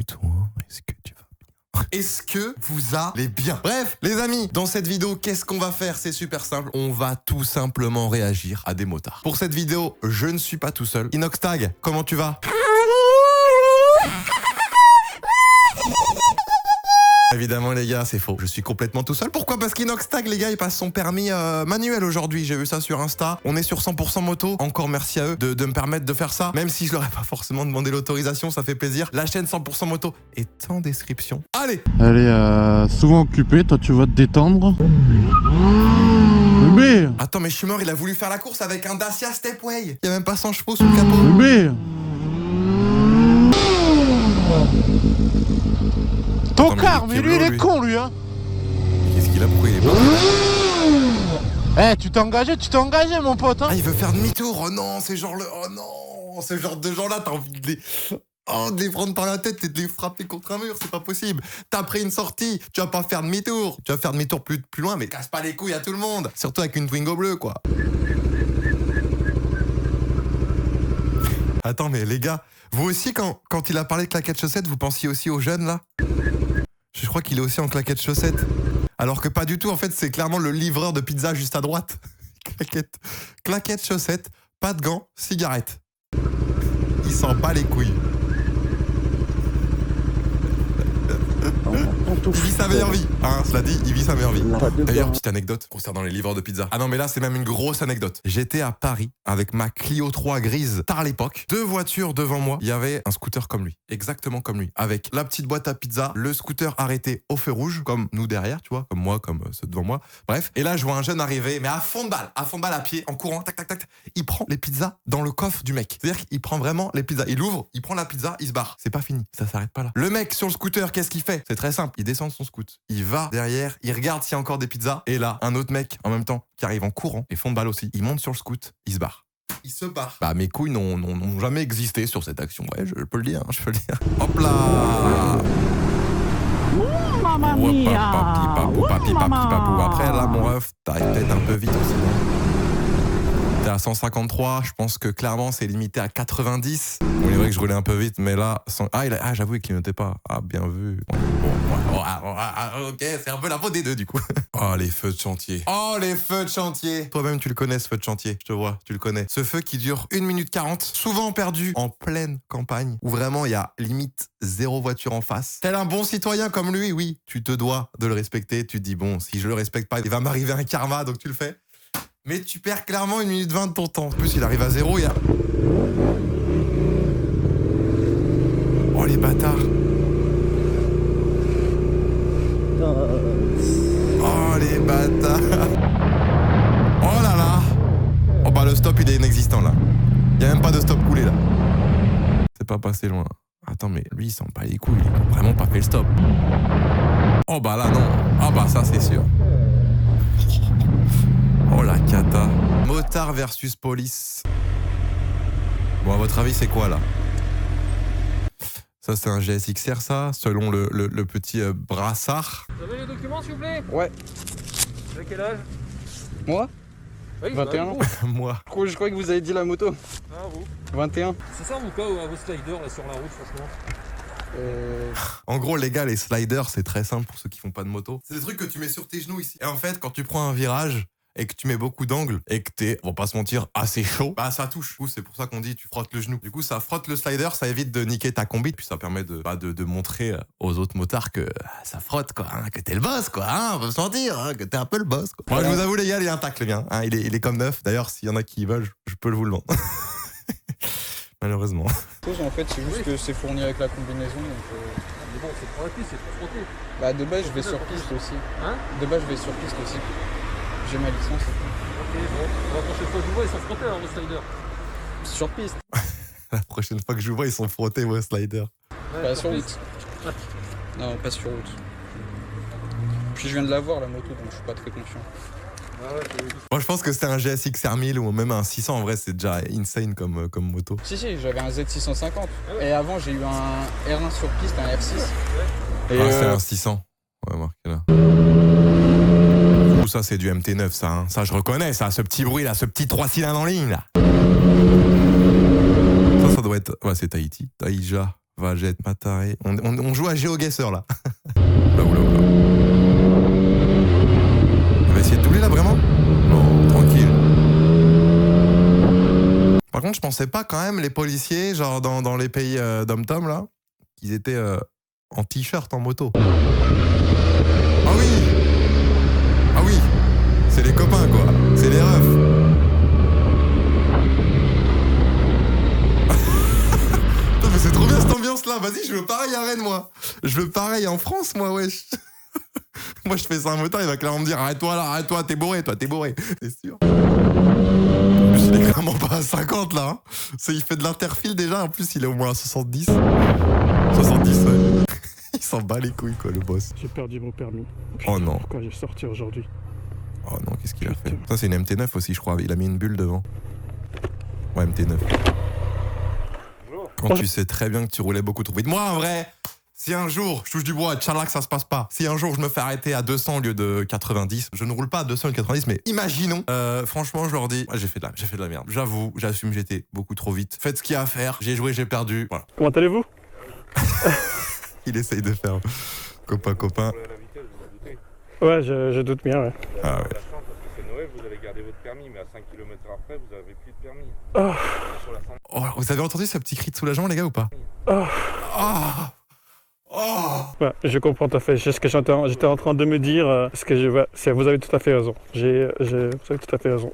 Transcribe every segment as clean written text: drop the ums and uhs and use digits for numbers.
Salut toi, est-ce que tu vas bien? Est-ce que vous allez bien? Bref, les amis, dans cette vidéo, qu'est-ce qu'on va faire? C'est super simple, on va tout simplement réagir à des motards. Pour cette vidéo, je ne suis pas tout seul. Inoxtag, comment tu vas? Évidemment les gars, c'est faux. Je suis complètement tout seul. Pourquoi? Parce qu'Inoxtag, les gars, il passe son permis manuel aujourd'hui. J'ai vu ça sur Insta. On est sur 100% moto. Encore merci à eux de me permettre de faire ça. Même si je leur ai pas forcément demandé l'autorisation, ça fait plaisir. La chaîne 100% moto est en description. Allez! Elle est souvent occupée, toi tu vas te détendre. Bébé! Attends, mais je suis mort, il a voulu faire la course avec un Dacia Stepway. Il y a même pas 100 chevaux sous le capot. Bébé! Tocard, mais lui il est con lui hein. Qu'est-ce qu'il a? Pourquoi il est pas? Eh, tu t'es engagé mon pote hein. Ah, il veut faire demi-tour. Oh non, c'est genre le... Oh non, ce genre de gens-là, t'as envie de les... Oh, de les prendre par la tête et de les frapper contre un mur, c'est pas possible. T'as pris une sortie, tu vas pas faire demi-tour. Tu vas faire demi-tour plus loin, mais casse pas les couilles à tout le monde. Surtout avec une Twingo bleue, quoi. Attends, mais les gars, vous aussi, quand il a parlé de claquettes chaussettes, vous pensiez aussi aux jeunes, là? Je crois qu'il est aussi en claquettes chaussettes. Alors que pas du tout, en fait, c'est clairement le livreur de pizza juste à droite. Claquettes chaussettes, pas de gants, cigarette. Il s'en bat les couilles. Il vit sa meilleure vie, hein, cela dit, il vit sa meilleure vie. D'ailleurs, petite anecdote concernant les livreurs de pizza. Ah non, mais là, c'est même une grosse anecdote. J'étais à Paris avec ma Clio 3 grise tard à l'époque. 2 voitures devant moi. Il y avait un scooter comme lui, exactement comme lui, avec la petite boîte à pizza, le scooter arrêté au feu rouge, comme nous derrière, tu vois, comme moi, comme ceux devant moi. Bref, et là, je vois un jeune arriver, mais à fond de balle à pied, en courant, tac, tac, tac. Il prend les pizzas dans le coffre du mec. C'est-à-dire qu'il prend vraiment les pizzas. Il ouvre, il prend la pizza, il se barre. C'est pas fini, ça s'arrête pas là. Le mec sur le scooter, qu'est-ce qu'il fait? C'est très simple. Il descend de son scoot, il va derrière, il regarde s'il y a encore des pizzas, et là, un autre mec, en même temps, qui arrive en courant, et fond de balle aussi, il monte sur le scoot, il se barre. Il se barre. Bah, mes couilles n'ont jamais existé sur cette action, ouais, je peux le dire, je peux le dire. Hop là! Mamma mia! Après, là, mon ref, t'arrives peut-être un peu vite aussi, non? T'es à 153, je pense que clairement c'est limité à 90. Bon, il est vrai que je roulais un peu vite, mais là... j'avoue qu'il clignotait pas. Ah, bien vu. Ok, c'est un peu la faute des deux, du coup. Oh, les feux de chantier. Oh, les feux de chantier. Toi-même, tu le connais, ce feu de chantier. Je te vois, tu le connais. Ce feu qui dure 1 minute 40, souvent perdu en pleine campagne, où vraiment il y a limite 0 voiture en face. Tel un bon citoyen comme lui, oui, tu te dois de le respecter. Tu te dis, bon, si je le respecte pas, il va m'arriver un karma, donc tu le fais. Mais tu perds clairement 1 minute 20 de ton temps. En plus, il arrive à 0, il y a... Oh, les bâtards. Oh, les bâtards. Oh là là. Oh bah, le stop, il est inexistant, là. Il y a même pas de stop coulé, là. C'est pas passé loin. Attends, mais lui, il s'en bat les couilles. Il a vraiment pas fait le stop. Oh bah là, non. Ah bah, ça, c'est sûr. Oh la cata. Motard versus police. Bon, à votre avis, c'est quoi là? Ça, c'est un GSXR, ça, selon le petit brassard. Vous avez les documents, s'il vous plaît? Ouais. Vous avez quel âge? Moi? Oui, 21. Vous. Moi. Je crois que vous avez dit la moto. Ah, vous. 21. C'est ça ou quoi, à vos sliders là sur la route, franchement? En gros, les gars, les sliders, c'est très simple pour ceux qui font pas de moto. C'est des trucs que tu mets sur tes genoux ici. Et en fait, quand tu prends un virage et que tu mets beaucoup d'angles et que t'es, on va pas se mentir, assez chaud, bah ça touche. Du coup, c'est pour ça qu'on dit tu frottes le genou. Du coup, ça frotte le slider, ça évite de niquer ta combi, puis ça permet de montrer aux autres motards que ça frotte, quoi, hein, que t'es le boss, quoi, hein, on peut se mentir, hein, que t'es un peu le boss, quoi. Moi, je vous avoue, les gars, il est intact, le mien, hein, il est comme neuf. D'ailleurs, s'il y en a qui veulent, je peux vous le vendre. Malheureusement. En fait, c'est juste que c'est fourni avec la combinaison. Donc, Mais bon, c'est pour la piste, c'est pour frotter. Bah, de base, je vais sur piste aussi. Hein? De base, je vais sur piste aussi. J'ai ma licence. Ok, bon. La prochaine fois que je vous vois, ils sont frottés alors, vos sliders. Sur piste. La prochaine fois que je vous vois, ils sont frottés, vos sliders. Ouais, Pas sur piste. route. Non, pas sur route. Puis je viens de l'avoir, la moto, donc je suis pas très confiant. Ah ouais, Moi, je pense que c'était un GSX-R 1000 ou même un 600. En vrai, c'est déjà insane comme moto. Si, j'avais un Z650. Et avant, j'ai eu un R1 sur piste, un R6. Et C'est un 600. Ouais, marqué là. Tout ça, c'est du MT9, ça. Hein. Ça, je reconnais, ça. Ce petit bruit là, ce petit 3 cylindres en ligne là. Ça doit être... Ouais, c'est Tahiti. Taïja Vagette, Mataré. On joue à GeoGuessr là. Oula, oula, oula. On va essayer de doubler là vraiment? Non, tranquille. Par contre, je pensais pas quand même les policiers, genre dans les pays dom-tom là, qu'ils étaient en t-shirt en moto. Ah oui! Ah oui! C'est les copains quoi, c'est les refs. Putain, mais c'est trop bien cette ambiance là, vas-y, je veux pareil à Rennes moi. Je veux pareil en France moi, wesh. Moi je fais ça à un motard, il va clairement me dire arrête-toi là, arrête-toi, t'es bourré, t'es bourré. C'est sûr. En plus, il est clairement pas à 50 là. Hein. Il fait de l'interfile déjà, en plus il est au moins à 70. 70, ouais. Il s'en bat les couilles quoi, le boss. J'ai perdu mon permis. Oh non. Pourquoi j'ai sorti aujourd'hui? Oh non, qu'est-ce qu'il a fait? Ça c'est une MT9 aussi je crois, il a mis une bulle devant. Ouais, MT9. Quand tu sais très bien que tu roulais beaucoup trop vite. Moi en vrai, si un jour, je touche du bois, tchallah que ça se passe pas, si un jour je me fais arrêter à 200 au lieu de 90, je ne roule pas à 200 au lieu de 90, mais imaginons, franchement je leur dis, j'ai fait de la merde. J'avoue, j'assume, j'étais beaucoup trop vite. Faites ce qu'il y a à faire, j'ai joué, j'ai perdu. Voilà. Comment allez-vous? Il essaye de faire copain. Ouais, je doute bien, ouais. Ah ouais. C'est Noël, vous allez garder votre permis, mais à 5 km après, vous avez plus de permis. Oh, vous avez entendu ce petit cri de soulagement les gars ou pas? Ouais, je comprends tout à fait. C'est ce que j'étais en train de me dire. Ce que vous avez tout à fait raison. Vous avez tout à fait raison.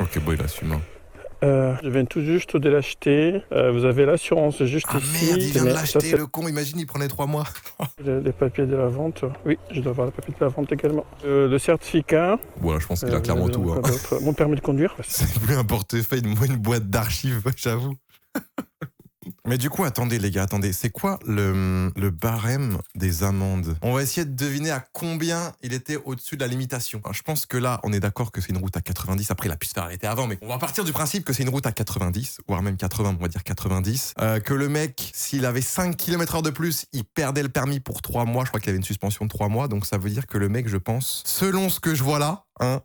Ok, bon il assume. Hein. Je viens tout juste de l'acheter. Vous avez l'assurance juste ici. Ah merde, il vient de Mais l'acheter ça, le con, imagine il prenait 3 mois. les papiers de la vente. Oui, je dois avoir les papiers de la vente également. Le certificat. Voilà, je pense qu'il a clairement vous tout. avez Hein. quoi d'autre? Mon permis de conduire. C'est plus un portefeuille, une boîte d'archives, j'avoue. Mais du coup, attendez les gars, c'est quoi le barème des amendes? On va essayer de deviner à combien il était au-dessus de la limitation. Alors, je pense que là, on est d'accord que c'est une route à 90. Après, il a pu se faire arrêter avant, mais on va partir du principe que c'est une route à 90, voire même 80, on va dire 90. Que le mec, s'il avait 5 km/h de plus, il perdait le permis pour 3 mois. Je crois qu'il avait une suspension de 3 mois. Donc ça veut dire que le mec, je pense, selon ce que je vois là, hein,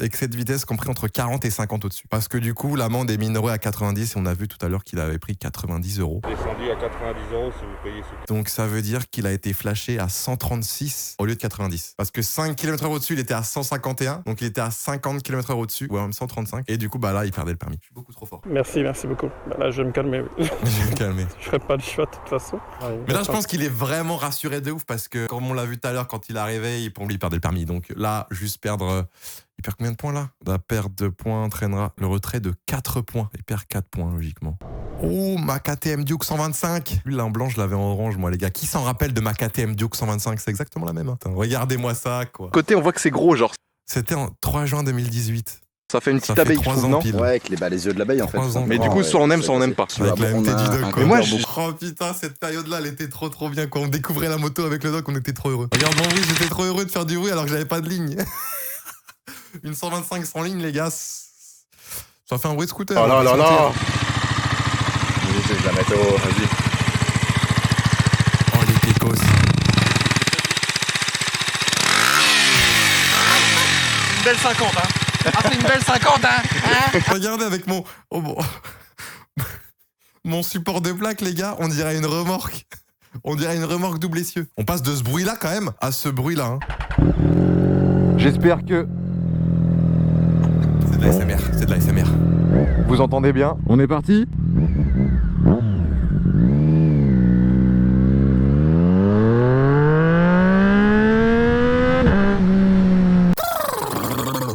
excès de vitesse compris entre 40 et 50 au-dessus. Parce que du coup, l'amende est minorée à 90 et on a vu tout à l'heure qu'il avait pris 90 €. Descendu à 90 € si vous payez ce. Donc ça veut dire qu'il a été flashé à 136 au lieu de 90. Parce que 5 km/h au-dessus, il était à 151. Donc il était à 50 km/h au-dessus, ou même 135. Et du coup, bah là, il perdait le permis. Je suis beaucoup trop fort. Merci beaucoup. Bah là, je vais me calmer. Je vais me calmer. Je ferai pas le choix de toute façon. Ouais, Mais là, je pense qu'il est vraiment rassuré de ouf parce que, comme on l'a vu tout à l'heure, quand il arrivait, pour lui, il perdait le permis. Donc là, juste perdre. Il perd combien de points là? La perte de points entraînera le retrait de 4 points. Il perd 4 points logiquement. Oh, ma KTM Duke 125. Lui là en blanc, je l'avais en orange moi les gars. Qui s'en rappelle de ma KTM Duke 125? C'est exactement la même. Hein. Regardez-moi ça quoi. Côté, on voit que c'est gros, genre. C'était en 3 juin 2018. Ça fait une petite Ça fait abeille, 3 je trouve, ans non? pile. Ouais, avec les yeux de l'abeille en fait. 3 ans. Mais du coup, soit on aime, soit on n'aime pas. Avec la MT du doc quoi. Mais moi, je- Oh putain, cette période-là, elle était trop bien. Quand on découvrait la moto avec le doc, on était trop heureux. Regarde mon bruit, j'étais trop heureux de faire du bruit alors que j'avais pas de ligne. Une 125 sans ligne, les gars. Ça fait un bruit de scooter. Oh là là là. Oui, c'est de la météo, vas-y. Oh, les pécos. Une belle 50, hein. Ah, c'est une belle 50, hein. Regardez avec mon... oh, bon. Mon support de plaque, les gars, on dirait une remorque. On dirait une remorque double essieu. On passe de ce bruit-là, quand même, à ce bruit-là. Hein. J'espère que C'est de l'ASMR, c'est de l'ASMR. vous entendez bien. On est parti.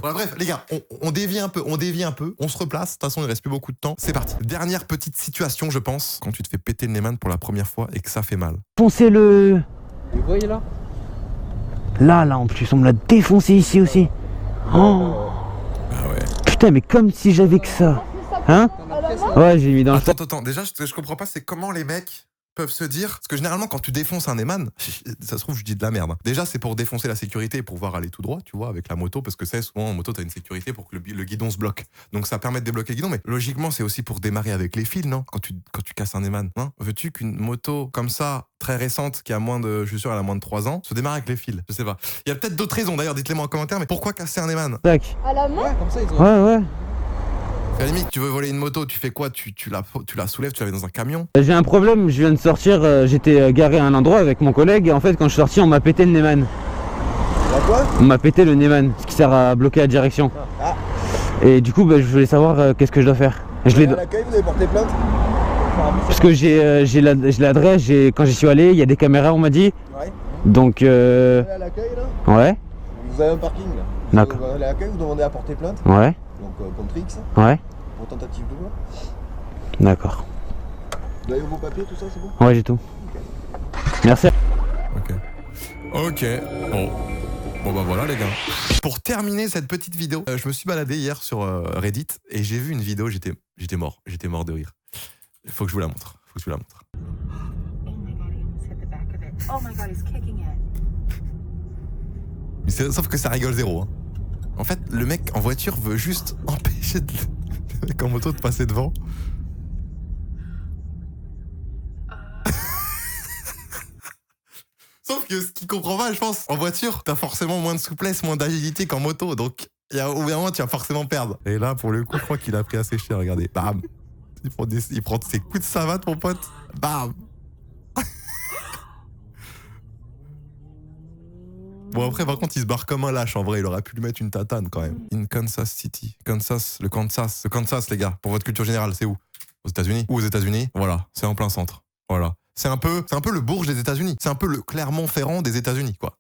Bref, les gars, on dévie un peu, on se replace. De toute façon, il reste plus beaucoup de temps. C'est parti. Dernière petite situation, je pense, quand tu te fais péter le Neyman pour la première fois et que ça fait mal. Foncez-le. Vous voyez là? Là, en plus, on me l'a défoncé ici aussi. Oh. Ah ouais. Putain, mais comme si j'avais que ça. Hein? Ouais, j'ai mis dans le sac. Attends, déjà, je comprends pas, c'est comment les mecs peuvent se dire... Parce que généralement, quand tu défonces un Neyman, ça se trouve, je dis de la merde. Hein. Déjà, c'est pour défoncer la sécurité et pour pouvoir aller tout droit, tu vois, avec la moto, parce que c'est souvent en moto, t'as une sécurité pour que le guidon se bloque. Donc ça permet de débloquer le guidon, mais logiquement, c'est aussi pour démarrer avec les fils, non? Quand tu casses un Neyman, non? Veux-tu qu'une moto comme ça, très récente, qui a moins de... Je suis sûr, elle a moins de 3 ans, se démarre avec les fils? Je sais pas. Il y a peut-être d'autres raisons, d'ailleurs, dites-les moi en commentaire, mais pourquoi casser un Neyman? Sac. À la main? Ouais, comme ça ils ont. Ouais. À la limite, tu veux voler une moto, tu fais quoi? Tu la soulèves, tu la mets dans un camion? J'ai un problème, je viens de sortir, j'étais garé à un endroit avec mon collègue et en fait quand je suis sorti on m'a pété le Neyman. Quoi? On m'a pété le Neyman, ce qui sert à bloquer la direction. Ah. Et du coup je voulais savoir qu'est-ce que je dois faire. Je l'ai À l'accueil, vous avez porté plainte? parce que j'ai l'adresse, quand j'y suis allé, il y a des caméras on m'a dit. Ouais. Donc Vous allez à l'accueil là? ouais, Vous avez un parking là. D'accord. Vous allez à l'accueil, vous demandez à porter plainte. ouais, Donc contre X, ouais, pour tentative de vol. d'accord. Vous avez vos papiers, tout ça, c'est bon? Ouais, j'ai tout. Merci. Ok. Bon bah voilà les gars. Pour terminer cette petite vidéo, je me suis baladé hier sur Reddit et j'ai vu une vidéo, j'étais mort de rire. Il faut que je vous la montre. Sauf que ça rigole zéro. Hein. En fait, le mec en voiture veut juste empêcher le mec en moto de passer devant. Sauf que ce qu'il comprend pas, je pense, en voiture, t'as forcément moins de souplesse, moins d'agilité qu'en moto, donc au bout d'un moment, tu vas forcément perdre. Et là, pour le coup, je crois qu'il a pris assez cher, regardez. Bam! Il prend ses coups de savate, mon pote. Bam! Bon, après, par contre, il se barre comme un lâche, en vrai. Il aurait pu lui mettre une tatane, quand même. In Kansas City. Le Kansas, les gars. Pour votre culture générale, c'est où? Aux États-Unis? Ou aux États-Unis? Voilà, c'est en plein centre. Voilà. C'est un peu le Bourges des États-Unis. C'est un peu le Clermont-Ferrand des États-Unis, quoi.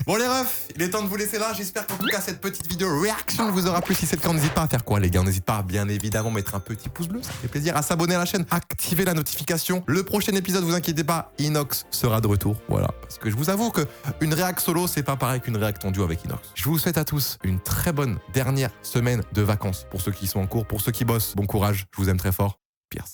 Bon les refs, il est temps de vous laisser là. J'espère qu'en tout cas cette petite vidéo reaction vous aura plu. Si c'est le cas, n'hésite pas à faire quoi les gars? N'hésite pas à bien évidemment mettre un petit pouce bleu, ça fait plaisir, à s'abonner à la chaîne, activer la notification. Le prochain épisode, vous inquiétez pas, Inox sera de retour. Voilà, parce que je vous avoue que une réac solo, c'est pas pareil qu'une réac en duo avec Inox. Je vous souhaite à tous une très bonne dernière semaine de vacances. Pour ceux qui sont en cours, pour ceux qui bossent, bon courage, je vous aime très fort. Pierce.